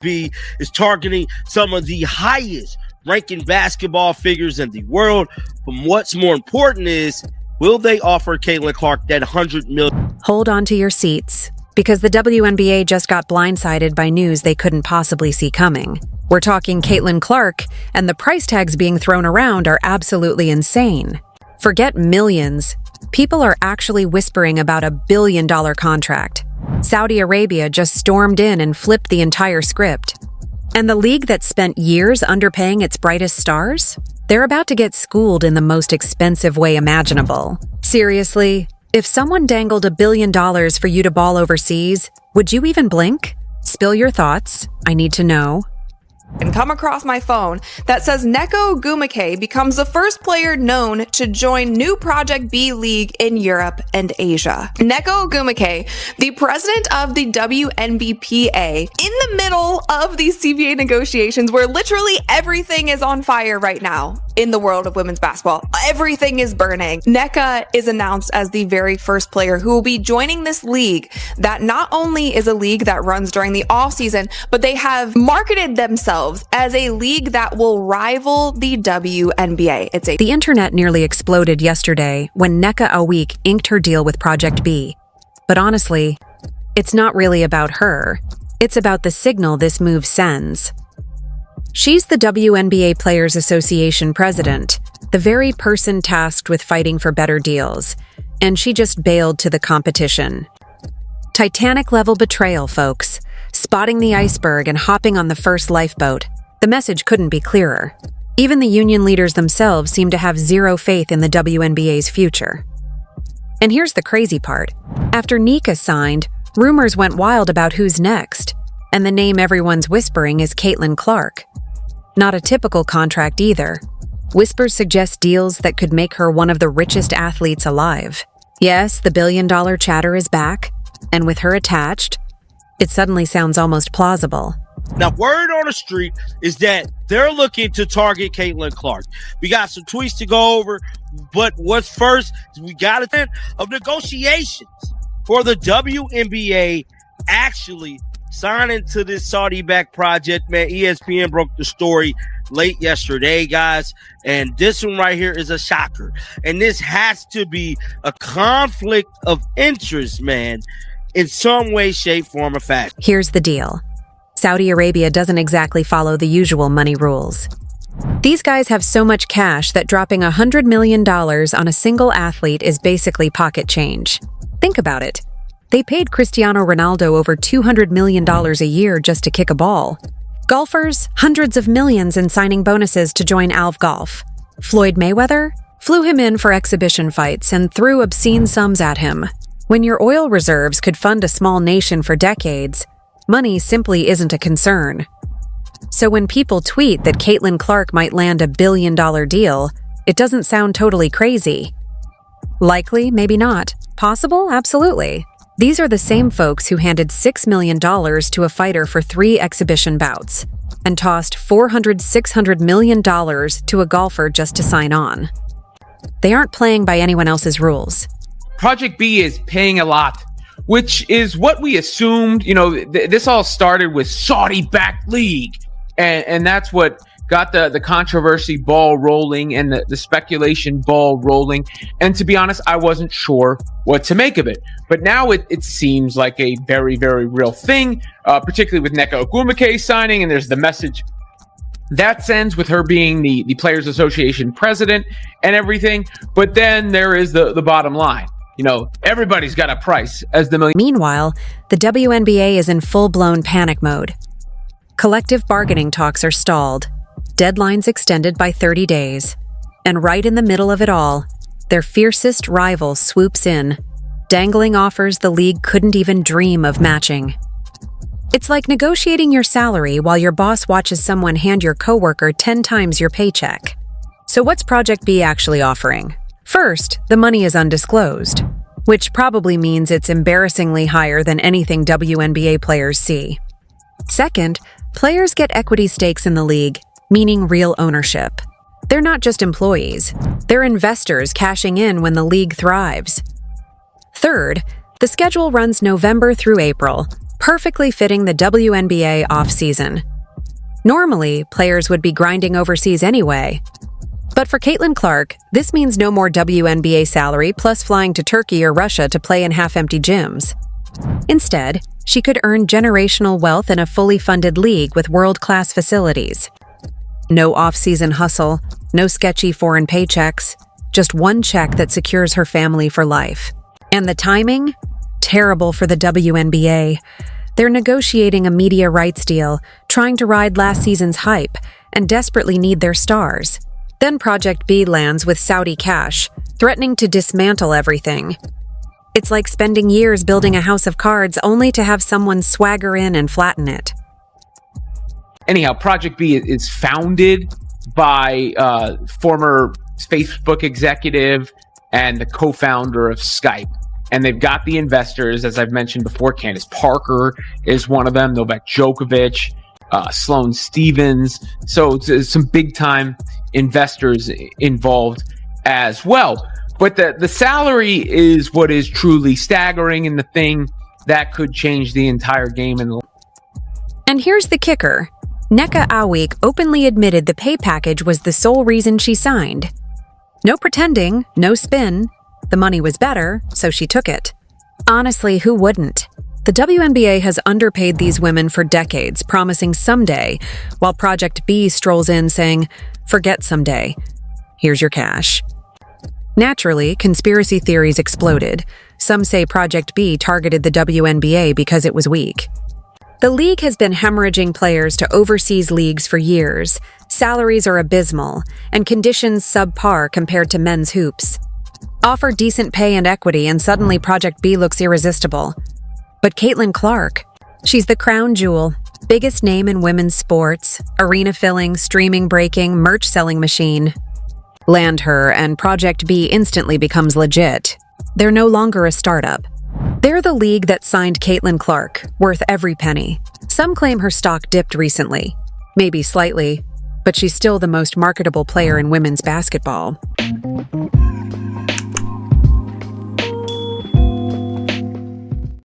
B is targeting some of the highest ranking basketball figures in the world. But what's more important is, will they offer Caitlin Clark that $100 million? Hold on to your seats, because the WNBA just got blindsided by news they couldn't possibly see coming. We're talking Caitlin Clark, and the price tags being thrown around are absolutely insane. Forget millions. People are actually whispering about $1 billion contract. Saudi Arabia just stormed in and flipped the entire script. And the league that spent years underpaying its brightest stars? They're about to get schooled in the most expensive way imaginable. Seriously, if someone dangled $1 billion for you to ball overseas, would you even blink? Spill your thoughts. I need to know. And come across my phone that says Neko Gumake becomes the first player known to join new Project B League in Europe and Asia. Neko Gumake, the president of the WNBPA, in the middle of these CBA negotiations where literally everything is on fire right now in the world of women's basketball. Everything is burning. Neka is announced as the very first player who will be joining this league that not only is a league that runs during the off season, but they have marketed themselves as a league that will rival the WNBA. The internet nearly exploded yesterday when Nneka Awik inked her deal with Project B. But honestly, it's not really about her. It's about the signal this move sends. She's the WNBA Players Association president, the very person tasked with fighting for better deals, and she just bailed to the competition. Titanic-level betrayal, folks. Spotting the iceberg and hopping on the first lifeboat. The message couldn't be clearer. Even the union leaders themselves seem to have zero faith in the WNBA's future. And here's the crazy part. After Nika signed, rumors went wild about who's next, and the name everyone's whispering is Caitlin Clark. Not a typical contract either. Whispers suggest deals that could make her one of the richest athletes alive. Yes, the billion-dollar chatter is back, and with her attached, it suddenly sounds almost plausible. Now, word on the street is that they're looking to target Caitlin Clark. We got some tweets to go over, but what's first is we got a bit of negotiations for the WNBA actually signing to this Saudi-backed project. Man, ESPN broke the story late yesterday, guys, and this one right here is a shocker. And this has to be a conflict of interest, man, in some way, shape, form, or fashion. Here's the deal. Saudi Arabia doesn't exactly follow the usual money rules. These guys have so much cash that dropping $100 million on a single athlete is basically pocket change. Think about it. They paid Cristiano Ronaldo over $200 million a year just to kick a ball. Golfers, hundreds of millions in signing bonuses to join Alv Golf. Floyd Mayweather flew him in for exhibition fights and threw obscene sums at him. When your oil reserves could fund a small nation for decades, money simply isn't a concern. So when people tweet that Caitlin Clark might land $1 billion deal, it doesn't sound totally crazy. Likely, maybe not. Possible? Absolutely. These are the same folks who handed $6 million to a fighter for 3 exhibition bouts and tossed $600 million to a golfer just to sign on. They aren't playing by anyone else's rules. Project B is paying a lot, which is what we assumed. You know, this all started with Saudi-backed league, and that's what got the controversy ball rolling and the speculation ball rolling. And to be honest, I wasn't sure what to make of it. But now it seems like a very, very real thing, particularly with Nneka Ogwumike signing, and there's the message that sends with her being the Players Association president and everything. But then there is the bottom line. You know, everybody's got a price as the million. Meanwhile, the WNBA is in full-blown panic mode. Collective bargaining talks are stalled, deadlines extended by 30 days, and right in the middle of it all, their fiercest rival swoops in, dangling offers the league couldn't even dream of matching. It's like negotiating your salary while your boss watches someone hand your coworker 10 times your paycheck. So what's Project B actually offering? First, the money is undisclosed, which probably means it's embarrassingly higher than anything WNBA players see. Second, players get equity stakes in the league, meaning real ownership. They're not just employees, they're investors cashing in when the league thrives. Third, the schedule runs November through April, perfectly fitting the WNBA off-season. Normally, players would be grinding overseas anyway. But for Caitlin Clark, this means no more WNBA salary plus flying to Turkey or Russia to play in half-empty gyms. Instead, she could earn generational wealth in a fully funded league with world-class facilities. No off-season hustle, no sketchy foreign paychecks, just one check that secures her family for life. And the timing? Terrible for the WNBA. They're negotiating a media rights deal, trying to ride last season's hype, and desperately need their stars. Then Project B lands with Saudi cash, threatening to dismantle everything. It's like spending years building a house of cards only to have someone swagger in and flatten it. Anyhow, Project B is founded by former Facebook executive and the co-founder of Skype. And they've got the investors, as I've mentioned before. Candace Parker is one of them, Novak Djokovic, Sloane Stevens. So it's some big-time investors involved as well. But the salary is what is truly staggering and the thing that could change the entire game. And here's the kicker. Nneka Awik openly admitted the pay package was the sole reason she signed. No pretending, no spin. The money was better, so she took it. Honestly, who wouldn't? The WNBA has underpaid these women for decades, promising someday, while Project B strolls in saying, "Forget someday. Here's your cash." Naturally, conspiracy theories exploded. Some say Project B targeted the WNBA because it was weak. The league has been hemorrhaging players to overseas leagues for years. Salaries are abysmal, and conditions subpar compared to men's hoops. Offer decent pay and equity, and suddenly Project B looks irresistible. But Caitlin Clark, she's the crown jewel, biggest name in women's sports, arena filling, streaming breaking, merch selling machine. Land her, and Project B instantly becomes legit. They're no longer a startup. They're the league that signed Caitlin Clark, worth every penny. Some claim her stock dipped recently. Maybe slightly, but she's still the most marketable player in women's basketball.